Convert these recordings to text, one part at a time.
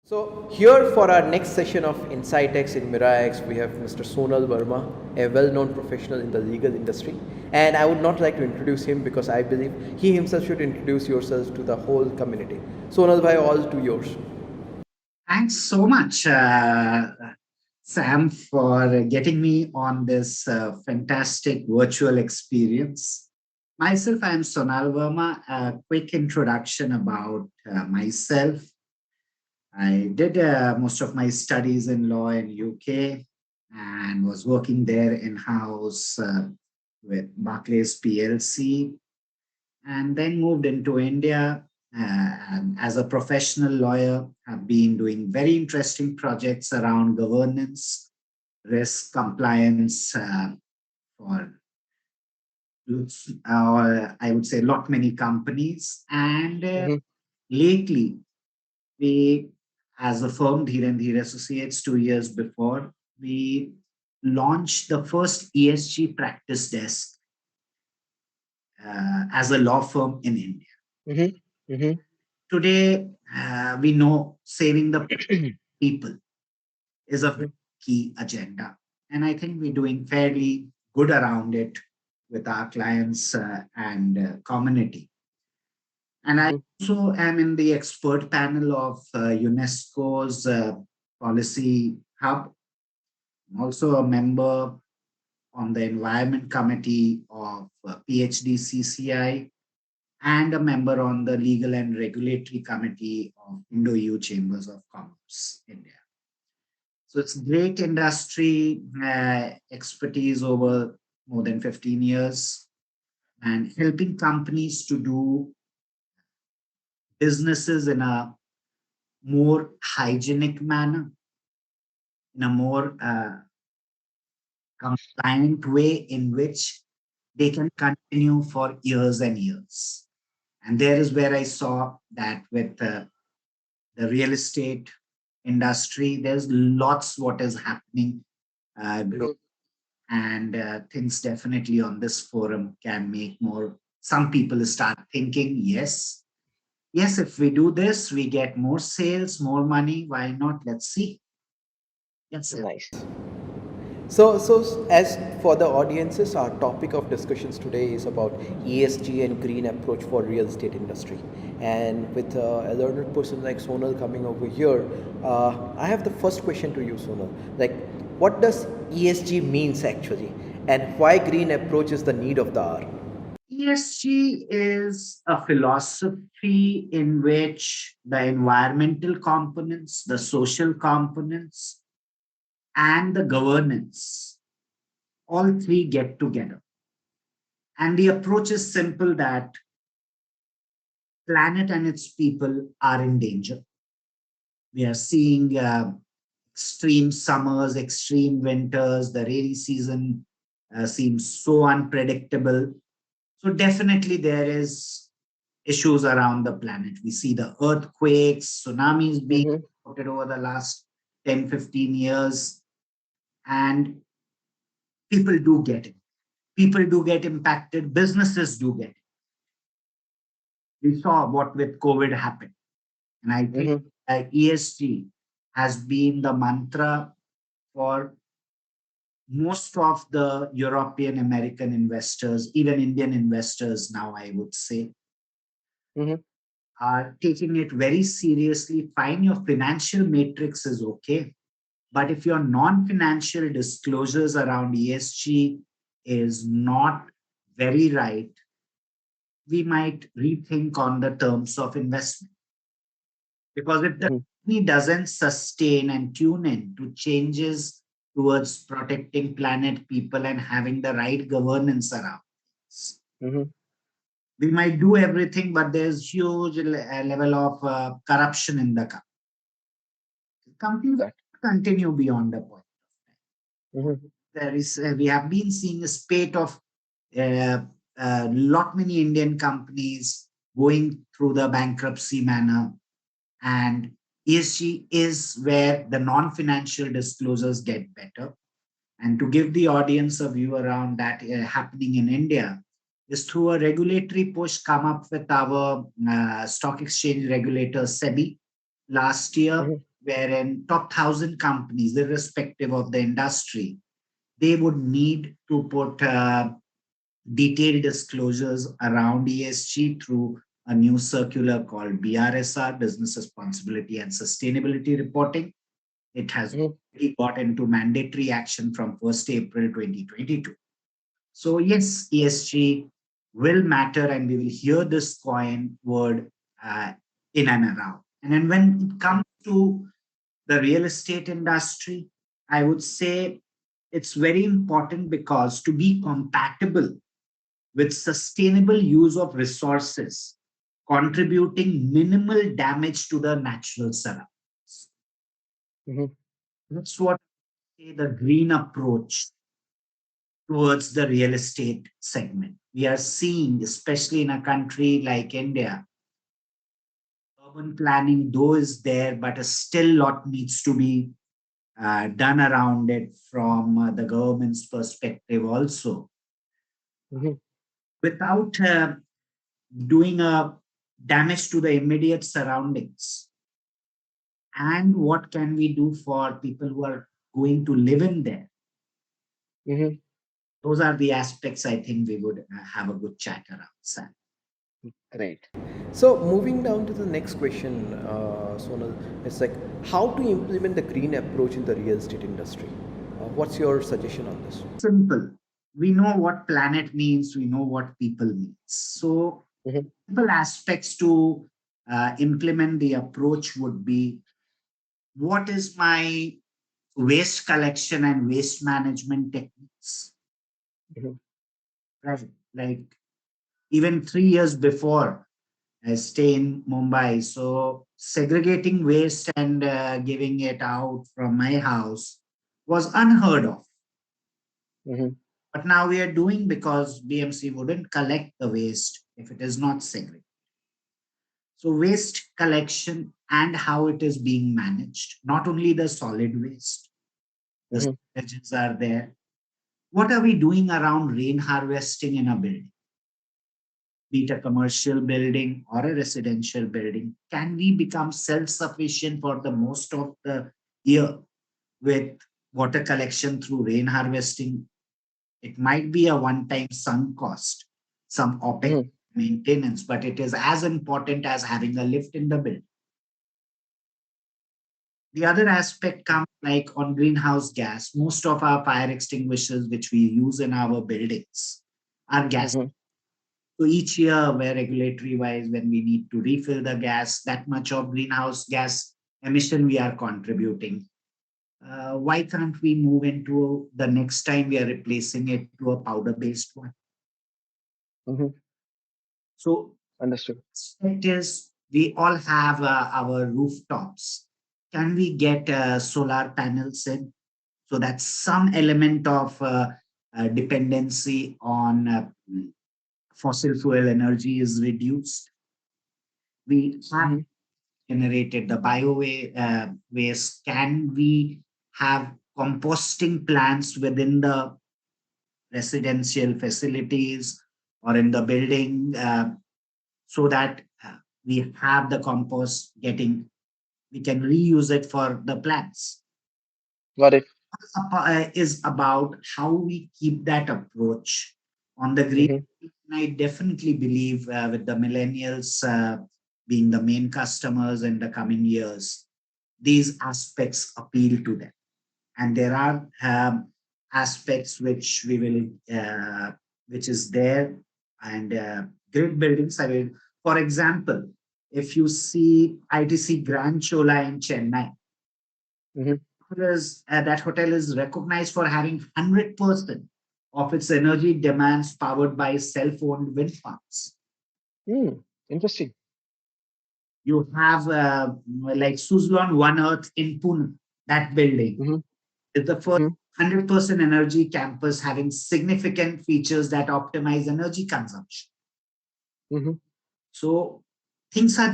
So here for our next session of InsightX in MiraX, we have Mr. Sonal Verma, a well-known professional in the legal industry. And I would not like to introduce him because I believe he himself should introduce yourself to the whole community. Sonal bhai, all to yours. Thanks so much, Sam, for getting me on this fantastic virtual experience. Myself, I am Sonal Verma. A quick introduction about myself. I did most of my studies in law in UK and was working there in-house with Barclays PLC, and then moved into India. And as a professional lawyer, have been doing very interesting projects around governance, risk, compliance for I would say lot many companies. And Mhm. lately, we, as a firm, Dhir and Dhir Associates, 2 years before, we launched the first ESG practice desk as a law firm in India. Mhm. Mhm. Today, we know saving the people is a Mhm. key agenda. And I think we're doing fairly good around it with our clients and community. And I Mhm. also am in the expert panel of UNESCO's policy hub. I'm also a member on the environment committee of PhD CCI and a member on the legal and regulatory committee of Indo-EU Chambers of Commerce, India. So it's great industry expertise over more than 15 years and helping companies to do businesses in a more hygienic manner, in a more compliant way in which they can continue for years and years. And there is where I saw that with the real estate industry, there's lots what is happening Mhm. and things definitely on this forum can make more some people start thinking yes, if we do this we get more sales, more money, why not? Let's see. Yes, sir. Nice. So as for the audiences, our topic of discussions today is about ESG and green approach for real estate industry. And with a learned person like Sonal coming over here, I have the first question to you, Sonal. Like, what does ESG means actually, and why green approach is the need of the hour? ESG is a philosophy in which the environmental components, the social components, and the governance, all three get together. And the approach is simple that planet and its people are in danger. We are seeing extreme summers, extreme winters. The rainy season seems so unpredictable. So definitely there is issues around the planet. We see the earthquakes, tsunamis being Mm-hmm. reported over the last 10, 15 years, and people do get it. People do get impacted. Businesses do get it. We saw what with COVID happened. And I think Mm-hmm. ESG has been the mantra for most of the European American investors, even Indian investors now, I would say, Mm-hmm. are taking it very seriously. Fine, your financial matrix is okay. But if your non financial disclosures around ESG is not very right, we might rethink on the terms of investment. Because if the Mm-hmm. company doesn't sustain and tune in to changes towards protecting planet, people, and having the right governance around this, Mm-hmm. we might do everything, but there's huge level of corruption in the company. Company will That. continue beyond the point. Mm-hmm. There is we have been seeing a spate of lot many Indian companies going through the bankruptcy manner, and ESG is where the non-financial disclosures get better. And to give the audience a view around that happening in India is through a regulatory push come up with our stock exchange regulator SEBI last year. Mm-hmm. wherein top 1,000 companies, irrespective of the industry, they would need to put detailed disclosures around ESG through a new circular called BRSR, Business Responsibility and Sustainability Reporting. It has Mhm. already got into mandatory action from 1st April 2022. So yes, ESG will matter, and we will hear this coin word uh, in and around. And then when it comes to the real estate industry, I would say it's very important because to be compatible with sustainable use of resources, contributing minimal damage to the natural surroundings. Mhm. That's what I say the green approach towards the real estate segment. We are seeing, especially in a country like India, urban planning, though, is there, but a still lot needs to be done around it from the government's perspective also. Mhm. Without doing a damage to the immediate surroundings, and what can we do for people who are going to live in there? Mhm. Those are the aspects I think we would have a good chat around, Sam. Great. So moving down to the next question, Sonal, it's like how to implement the green approach in the real estate industry. What's your suggestion on this? Simple. We know what planet means, we know what people means. So, Mhm. simple aspects to implement the approach would be what is my waste collection and waste management techniques? Mhm. Right. Like even 3 years before I stay in Mumbai. So segregating waste and giving it out from my house was unheard of. Mhm. But now we are doing because BMC wouldn't collect the waste if it is not segregated. So waste collection and how it is being managed, not only the solid waste, the Mhm. storages are there. What are we doing around rain harvesting in a building? Be it a commercial building or a residential building, can we become self sufficient for the most of the year with water collection through rain harvesting? It might be a one time sunk cost, some OPEX Mhm. maintenance, but it is as important as having a lift in the building. The other aspect comes like on greenhouse gas. Most of our fire extinguishers, which we use in our buildings, are gas. Mhm. So each year, where regulatory wise, when we need to refill the gas, that much of greenhouse gas emission we are contributing. Why can't we move into the next time we are replacing it to a powder based one? Mhm. So, Understood. aspect is we all have our rooftops. Can we get solar panels in? So that's some element of dependency on fossil fuel energy is reduced. We have Mhm. generated the waste. Can we have composting plants within the residential facilities or in the building so that we have the compost getting, we can reuse it for the plants? Got it. Is about how we keep that approach on the green. Mhm. I definitely believe with the millennials being the main customers in the coming years, these aspects appeal to them. And there are aspects which we will, which is there, and grid buildings. I mean, for example, if you see ITC Grand Chola in Chennai, Mhm. that hotel is recognized for having 100% of its energy demands powered by self-owned wind farms. Mm. Interesting. You have like Suzlon One Earth in Pune, that building Mhm. is the first Mhm. 100% energy campus having significant features that optimize energy consumption. Mhm. So things are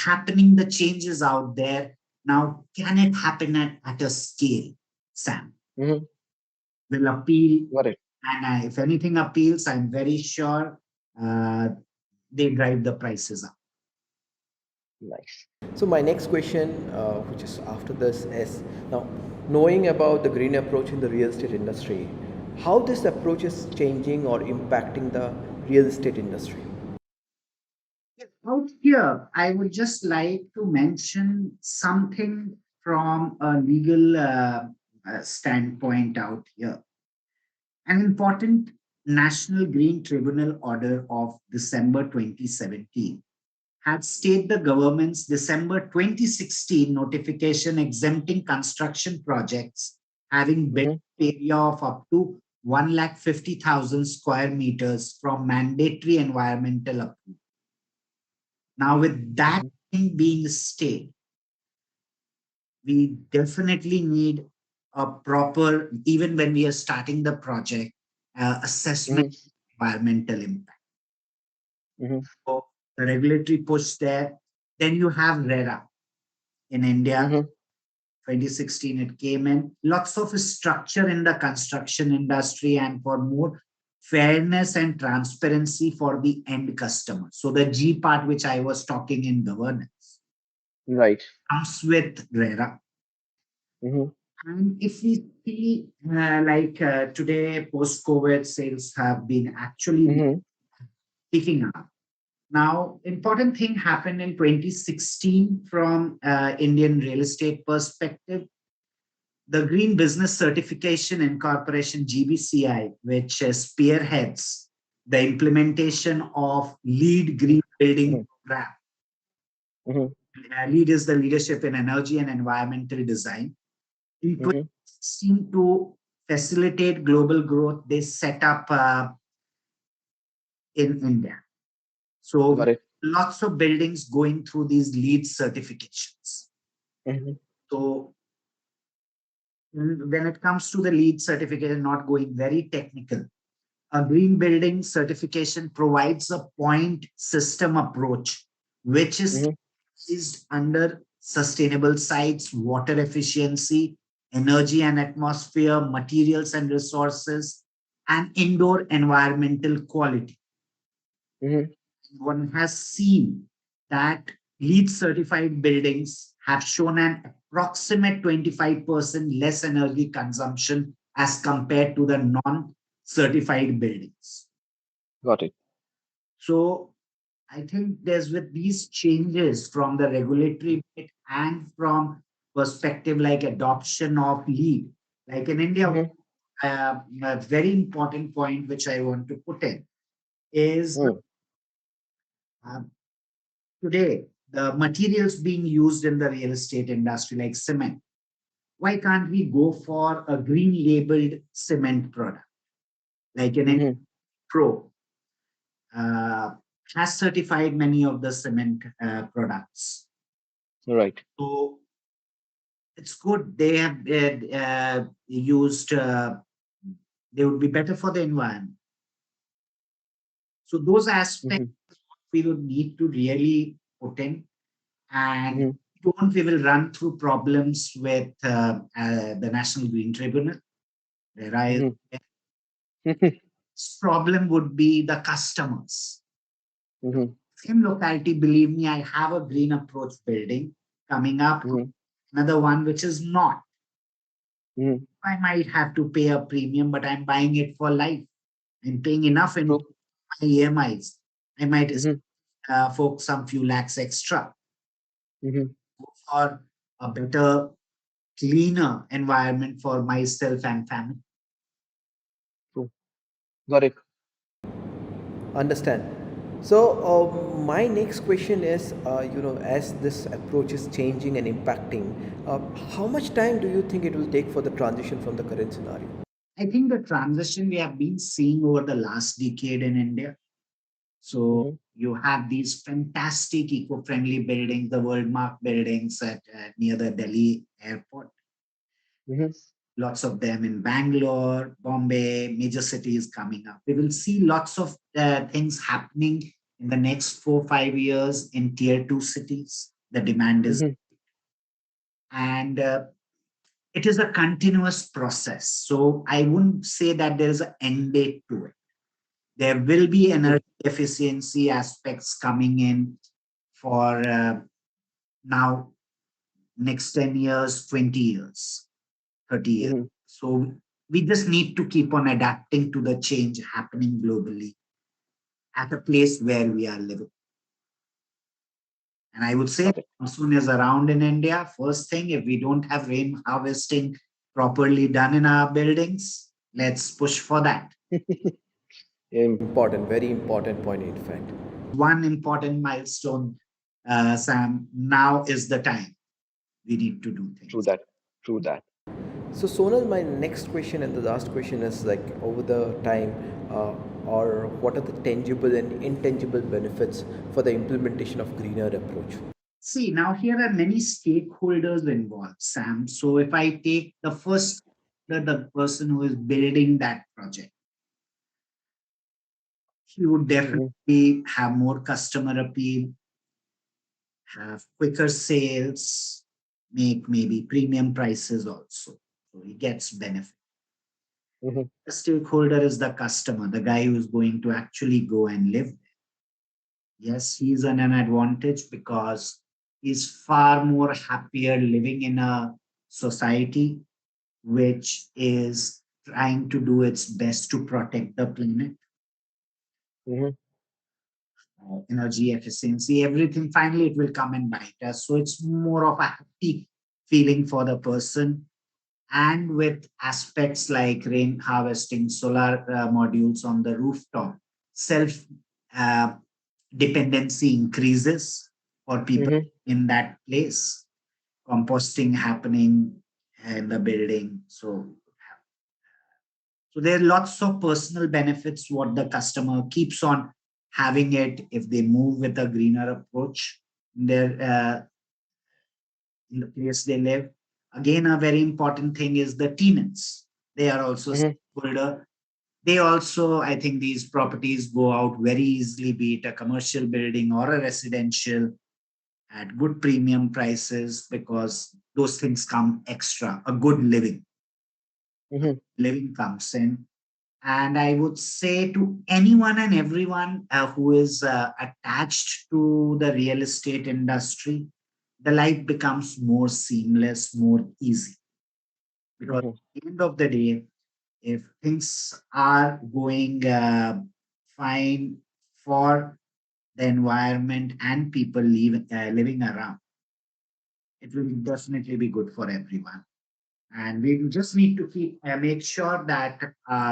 happening, the changes out there. Now, can it happen at a scale, Sam? Mhm. Will appeal. Got it. And if anything appeals, I'm very sure uh, they drive the prices up. Nice. So my next question, which is after this, is now knowing about the green approach in the real estate industry, how this approach is changing or impacting the real estate industry. Out here, I would just like to mention something from a legal standpoint out here. An important National Green Tribunal order of December 2017 had stayed the government's December 2016 notification exempting construction projects having built Mm-hmm. area of up to 150,000 square meters from mandatory environmental approval. Now, with that Mm-hmm. thing being stayed, we definitely need a proper, even when we are starting the project, assessment Mm-hmm. of environmental impact. Mm-hmm. So the regulatory push there. Then you have RERA in India. Mm-hmm. 2016 it came in. Lots of structure in the construction industry and for more fairness and transparency for the end customer. So the G part, which I was talking in governance, Right. comes with RERA. Mm-hmm. And if we see, today, post COVID, sales have been actually Mm-hmm. picking up. Now, important thing happened in 2016 from Indian real estate perspective. The Green Business Certification Incorporation (GBCI), which spearheads the implementation of LEED Green Building Program. Mm-hmm. LEED is the leadership in energy and environmental design. In Mm-hmm. 2016, to facilitate global growth, they set up in India. So Got it. lots of buildings going through these LEED certifications. Mm-hmm. So when it comes to the LEED certification, not going very technical, a green building certification provides a point system approach, which is Mm-hmm. based under sustainable sites, water efficiency, energy and atmosphere, materials and resources, and indoor environmental quality. Mm-hmm. One has seen that LEED certified buildings have shown an approximate 25% less energy consumption as compared to the non certified buildings. Got it. So I think there's with these changes from the regulatory bit and from perspective like adoption of LEED, like in India, Mm-hmm. a very important point which I want to put in is uh, today the materials being used in the real estate industry like cement. Why can't we go for a green labeled cement product like an Mm-hmm. Pro uh, has certified many of the cement products. Right. So it's good. They have used. They would be better for the environment. So those aspects Mm-hmm. we would need to really put in, and Mm-hmm. don't we will run through problems with the National Green Tribunal. Where I Mm-hmm. Mm-hmm. problem would be the customers. Mm-hmm. Same locality, believe me, I have a green approach building coming up, Mm-hmm. another one which is not. Mm-hmm. I might have to pay a premium, but I'm buying it for life. I'm paying enough in True. my EMIs. I might Mm-hmm. for some few lakhs extra Mm-hmm. for a better, cleaner environment for myself and family. True. Got it. Understand. So my next question is, as this approach is changing and impacting, uh, how much time do you think it will take for the transition from the current scenario? I think the transition we have been seeing over the last decade in India. So Mm-hmm. you have these fantastic eco-friendly buildings, the world mark buildings at near the Delhi airport. Mm-hmm. Lots of them in Bangalore, Bombay, major cities coming up. We will see lots of things happening in the next 4 5 years in tier two cities. The demand is, Mm-hmm. and it is a continuous process. So I wouldn't say that there is an end date to it. There will be True. energy efficiency aspects coming in for now next 10 years, 20 years, 30 years. Mm-hmm. So we just need to keep on adapting to the change happening globally at a place where we are living. And I would say Got it. monsoon is around in India. First thing, if we don't have rain harvesting properly done in our buildings, let's push for that. Important, very important point, in fact. One important milestone, Sam, now is the time we need to do True things. that. True that. So Sonal, my next question and the last question is like over the time, or what are the tangible and intangible benefits for the implementation of greener approach? See, now here are many stakeholders involved, Sam. So if I take the first, the person who is building that project, he would Mm-hmm. definitely have more customer appeal, have quicker sales, make maybe premium prices also. So he gets benefit. Mm-hmm. The stakeholder is the customer, the guy who is going to actually go and live there. Yes, he's an advantage because he's far more happier living in a society which is trying to do its best to protect the planet, Mm-hmm. energy efficiency, everything. Finally, it will come and bite us. So it's more of a happy feeling for the person. And with aspects like rain harvesting, solar modules on the rooftop, self uh, dependency increases for people Mm-hmm. in that place, composting happening in the building. So there are lots of personal benefits what the customer keeps on having it if they move with a greener approach in the place they live. Again, a very important thing is the tenants. They are also Mm-hmm. stakeholder. They also, I think, these properties go out very easily, be it a commercial building or a residential, at good premium prices because those things come extra. A good Mm-hmm. living comes in. And I would say to anyone and everyone who is attached to the real estate industry, the life becomes more seamless, more easy. Because Mm-hmm. at the end of the day, if things are going fine for the environment and people living around, it will definitely be good for everyone. And we just need to make sure that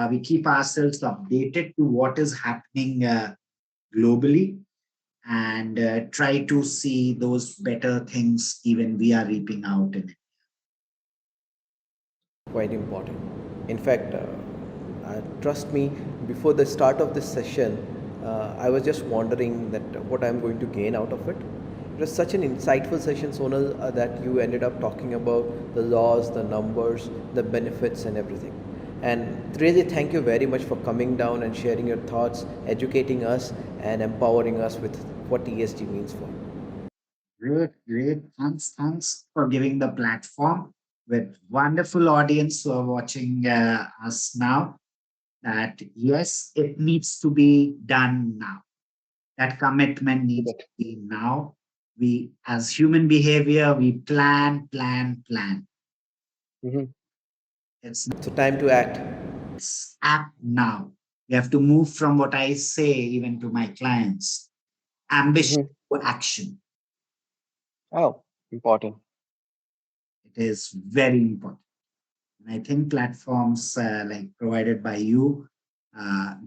we keep ourselves updated to what is happening globally and try to see those better things even we are reaping out in it. Quite important. In fact, trust me, before the start of this session, I was just wondering that what I'm going to gain out of it. It was such an insightful session, Sonal, that you ended up talking about the laws, the numbers, the benefits, and everything. And really, thank you very much for coming down and sharing your thoughts, educating us, and empowering us with what ESG means for. Great, great. Thanks for giving the platform with wonderful audience who are watching us now. That yes, it needs to be done now. That commitment True needs that. to be now. We, as human behavior, we plan, plan, plan. Mm-hmm. It's So, time to act. It's act now. We have to move from what I say even to my clients. Ambition Mm-hmm. to action. Oh, important. It is very important. And I think platforms like provided by you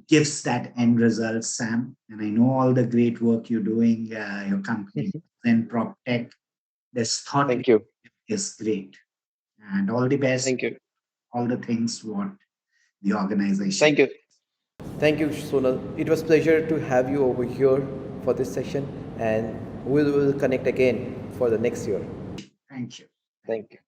gives that end result, Sam. And I know all the great work you're doing, your company, and prop tech. This thought Thank you. is great. And all the best, Thank you. all the things what the organization. Thank you. Thank you, Sonal. It was pleasure to have you over here for this session, and we will connect again for the next year. Thank you. Thank you.